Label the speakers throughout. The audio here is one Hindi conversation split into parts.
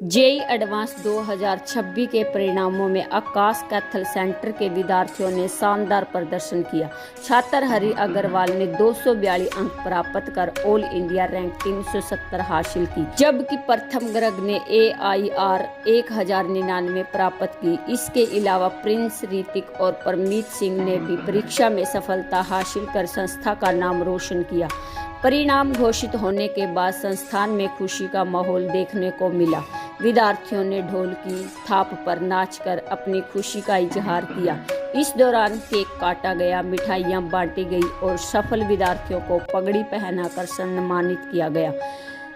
Speaker 1: जेई एडवांस 2026 के परिणामों में आकाश कैथल सेंटर के विद्यार्थियों ने शानदार प्रदर्शन किया। छात्र हरि अग्रवाल ने 242 अंक प्राप्त कर ऑल इंडिया रैंक 370 हासिल की, जबकि प्रथम गर्ग ने AIR 1099 प्राप्त की। इसके अलावा प्रिंस, ऋतिक और परमीत सिंह ने भी परीक्षा में सफलता हासिल कर संस्था का नाम रोशन किया। परिणाम घोषित होने के बाद संस्थान में खुशी का माहौल देखने को मिला। विद्यार्थियों ने ढोल की थाप पर नाचकर अपनी खुशी का इजहार किया। इस दौरान केक काटा गया, मिठाइयां बांटी गई और सफल विद्यार्थियों को पगड़ी पहनाकर सम्मानित किया गया।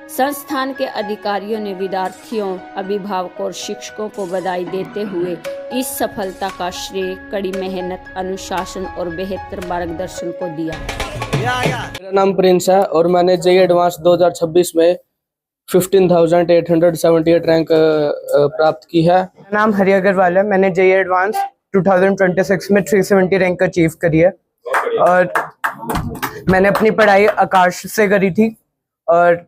Speaker 1: संस्थान के अधिकारियों ने विद्यार्थियों, अभिभावकों और शिक्षकों को बधाई देते हुए इस सफलता का श्रेय कड़ी मेहनत, अनुशासन और बेहतर मार्गदर्शन को दिया।
Speaker 2: मेरा नाम प्रिंस है और मैंने जेई एडवांस 2026 में 15,878 रैंक प्राप्त की है।
Speaker 3: मेरा नाम हरि अग्रवाल है। मैंने जेई एडवांस 2026 में 370 रैंक अचीव करी है और मैंने अपनी पढ़ाई आकाश से करी थी और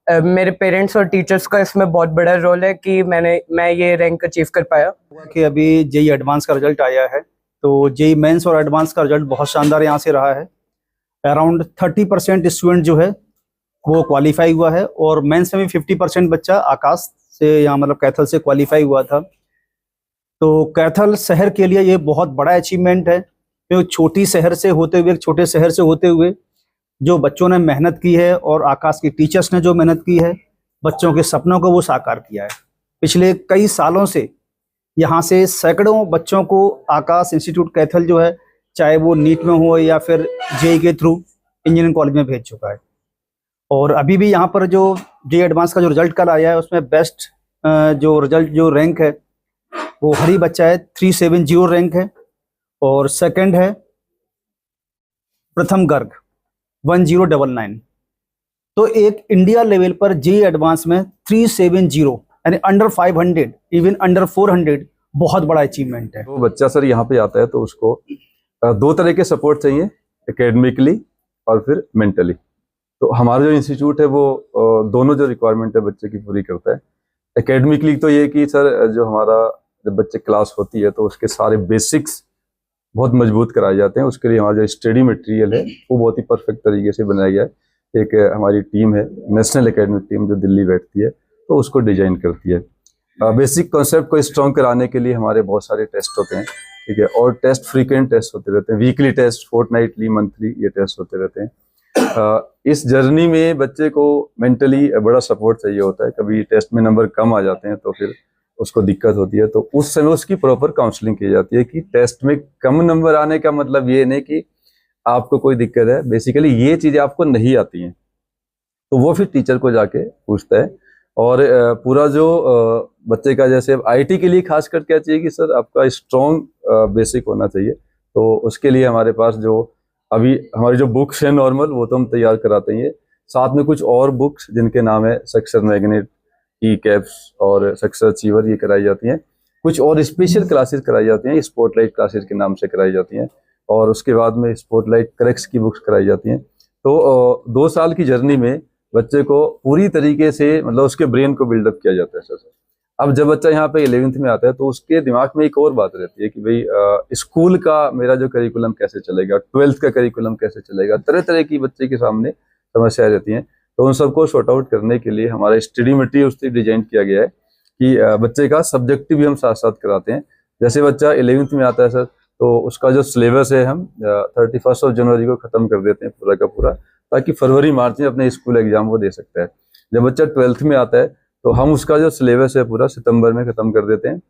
Speaker 3: मेरे पेरेंट्स और टीचर्स का इसमें बहुत बड़ा रोल है कि मैं ये रैंक अचीव कर पाया।
Speaker 4: कि अभी जेई एडवांस का रिजल्ट आया है तो जेई मेंस और एडवांस का रिजल्ट बहुत शानदार यहाँ से रहा है। अराउंड 30% स्टूडेंट जो है वो क्वालिफाई हुआ है और मेंस में भी 50% बच्चा आकाश से यहाँ मतलब कैथल से क्वालिफाई हुआ था। तो कैथल शहर के लिए ये बहुत बड़ा अचीवमेंट है क्योंकि छोटी शहर से होते हुए, एक छोटे शहर से होते हुए जो बच्चों ने मेहनत की है और आकाश की टीचर्स ने जो मेहनत की है, बच्चों के सपनों को वो साकार किया है। पिछले कई सालों से यहाँ से सैकड़ों बच्चों को आकाश इंस्टीट्यूट कैथल जो है, चाहे वो नीट में हो या फिर जेई के थ्रू इंजीनियरिंग कॉलेज में भेज चुका है। और अभी भी यहाँ पर जो जेई एडवांस का जो रिजल्ट कल आया है उसमें बेस्ट जो रिजल्ट जो रैंक है वो हरी बच्चा है, 370 रैंक है और सेकंड है प्रथम गर्ग 1099। तो एक इंडिया लेवल पर जेई एडवांस में 370 यानी अंडर 500, इवन अंडर 400 बहुत बड़ा अचीवमेंट है।
Speaker 5: वो बच्चा सर यहाँ पे आता है तो उसको दो तरह के सपोर्ट चाहिए, एकेडमिकली और फिर मेंटली। तो हमारा जो इंस्टीट्यूट है वो दोनों जो रिक्वायरमेंट है बच्चे की पूरी करता है। एकेडमिकली तो ये कि सर जो हमारा जब बच्चे क्लास होती है तो उसके सारे बेसिक्स बहुत मजबूत कराए जाते हैं। उसके लिए हमारा जो स्टडी मटेरियल है वो बहुत ही परफेक्ट तरीके से बनाया गया है। एक हमारी टीम है, नेशनल एकेडमिक टीम, जो दिल्ली बैठती है तो उसको डिजाइन करती है। बेसिक कॉन्सेप्ट को स्ट्रॉन्ग कराने के लिए हमारे बहुत सारे टेस्ट होते हैं, ठीक है, और टेस्ट फ्रीक्वेंट टेस्ट होते रहते हैं, वीकली टेस्ट, फोर्टनाइटली, मंथली ये टेस्ट होते रहते हैं। इस जर्नी में बच्चे को मेंटली बड़ा सपोर्ट चाहिए होता है। कभी टेस्ट में नंबर कम आ जाते हैं तो फिर उसको दिक्कत होती है, तो उस समय उसकी प्रॉपर काउंसलिंग की जाती है कि टेस्ट में कम नंबर आने का मतलब ये नहीं कि आपको कोई दिक्कत है, बेसिकली ये चीजें आपको नहीं आती हैं। तो वो फिर टीचर को जाके पूछता है। और पूरा जो बच्चे का जैसे आईटी के लिए खास कर क्या चाहिए कि सर आपका स्ट्रॉन्ग बेसिक होना चाहिए। तो उसके लिए हमारे पास जो अभी हमारी जो बुक्स है नॉर्मल वो तो हम तैयार कराते हैं, साथ में कुछ और बुक्स जिनके नाम है सक्सेस मैग्नेट, ई कैप्स और सक्सेस अचीवर, ये कराई जाती हैं। कुछ और स्पेशल क्लासेस कराई जाती हैं, स्पॉटलाइट क्लासेस के नाम से कराई जाती हैं। और उसके बाद में स्पॉटलाइट करेक्ट्स की बुक्स कराई जाती हैं। तो 2 साल की जर्नी में बच्चे को पूरी तरीके से मतलब उसके ब्रेन को बिल्डअप किया जाता है सर। अब जब बच्चा यहाँ पे 11th में आता है तो उसके दिमाग में एक और बात रहती है कि भाई स्कूल का मेरा जो करिकुलम कैसे चलेगा, 12th का करिकुलम कैसे चलेगा, तरह तरह की बच्चे के सामने समस्याएं रहती हैं। तो उन सबको सॉर्ट आउट करने के लिए हमारा स्टडी मटेरियल उससे डिजाइन किया गया है कि बच्चे का सब्जेक्टिव भी हम साथ साथ कराते हैं। जैसे बच्चा 11th में आता है सर तो उसका जो सिलेबस है हम 31 जनवरी को खत्म कर देते हैं पूरा का पूरा, ताकि फरवरी मार्च में अपने स्कूल एग्जाम वो दे सकता है। जब बच्चा 12th में आता है तो हम उसका जो सिलेबस है पूरा सितंबर में खत्म कर देते हैं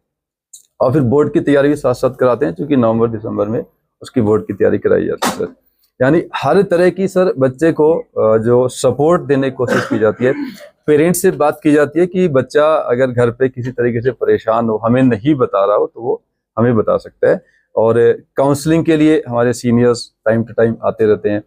Speaker 5: और फिर बोर्ड की तैयारी भी साथ साथ कराते हैं, क्योंकि नवंबर दिसंबर में उसकी बोर्ड की तैयारी कराई जाती है सर। यानी हर तरह की सर बच्चे को जो सपोर्ट देने की कोशिश की जाती है। पेरेंट्स से बात की जाती है कि बच्चा अगर घर पे किसी तरीके से परेशान हो, हमें नहीं बता रहा हो, तो वो हमें बता सकता है। और काउंसलिंग के लिए हमारे सीनियर्स टाइम टू टाइम आते रहते हैं।